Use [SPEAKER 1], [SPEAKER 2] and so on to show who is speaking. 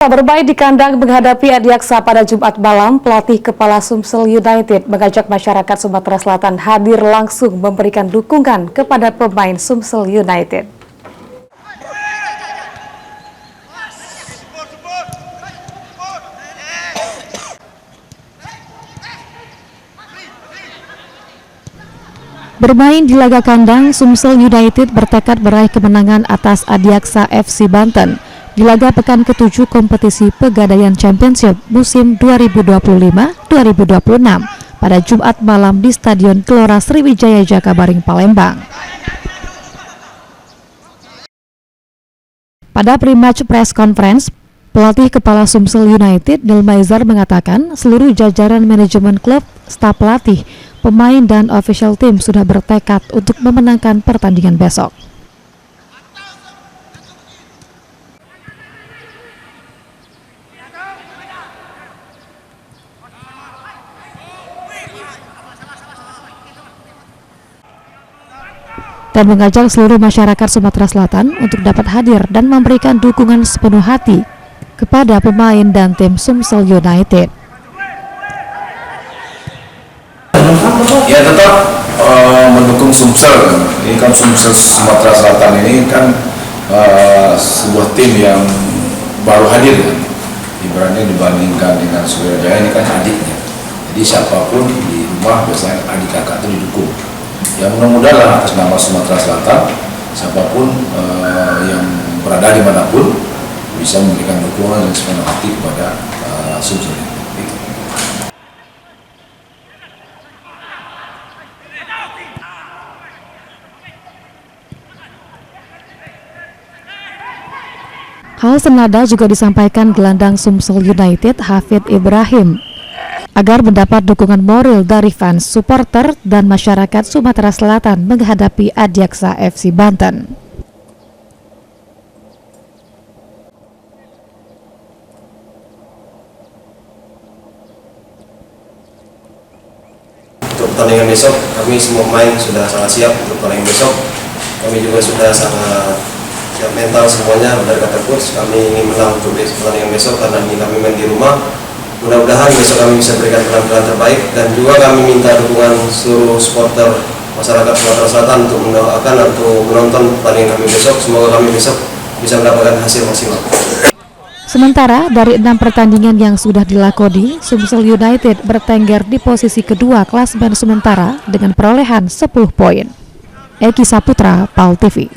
[SPEAKER 1] Bermain di kandang menghadapi Adiaksa pada Jumat malam, pelatih kepala Sumsel United mengajak masyarakat Sumatera Selatan hadir langsung memberikan dukungan kepada pemain Sumsel United. Bermain di laga kandang, Sumsel United bertekad meraih kemenangan atas Adiaksa FC Banten di laga pekan ke-7 kompetisi Pegadaian Championship musim 2025-2026 pada Jumat malam di Stadion Gelora Sriwijaya Jakabaring, Palembang. Pada pre-match press conference, pelatih kepala Sumsel United, Neil Maizar, mengatakan seluruh jajaran manajemen klub, staf pelatih, pemain dan official team sudah bertekad untuk memenangkan pertandingan besok. Dan mengajak seluruh masyarakat Sumatera Selatan untuk dapat hadir dan memberikan dukungan sepenuh hati kepada pemain dan tim Sumsel United.
[SPEAKER 2] Ya, tetap mendukung Sumsel. Ini kan Sumsel Sumatera Selatan ini kan sebuah tim yang baru hadir kan. Ibaratnya dibandingkan dengan Sriwijaya ini kan adiknya. Jadi siapapun di rumah biasanya adik kakak itu didukung. Ya, mudah-mudahan atas nama Sumatera Selatan, siapapun yang berada dimanapun bisa memberikan dukungan dan sepenuh hati kepada Sumsel.
[SPEAKER 1] Hal senada juga disampaikan gelandang Sumsel United Hafid Ibrahim agar mendapat dukungan moral dari fans, supporter, dan masyarakat Sumatera Selatan menghadapi Adiaksa FC Banten.
[SPEAKER 3] Untuk pertandingan besok, kami semua pemain sudah sangat siap untuk pertandingan besok. Kami juga sudah sangat siap mental semuanya dari kata coach. Kami ingin menang untuk pertandingan besok karena ini kami main di rumah. Mudah-mudahan besok kami bisa berikan penampilan terbaik, dan juga kami minta dukungan seluruh supporter masyarakat Sumatera Selatan untuk mendoakan atau menonton pertandingan kami besok. Semoga kami besok bisa mendapatkan hasil maksimal.
[SPEAKER 1] Sementara dari 6 pertandingan yang sudah dilakoni, Sumsel United bertengger di posisi kedua klasemen sementara dengan perolehan 10 poin. Eki Saputra, PAL TV.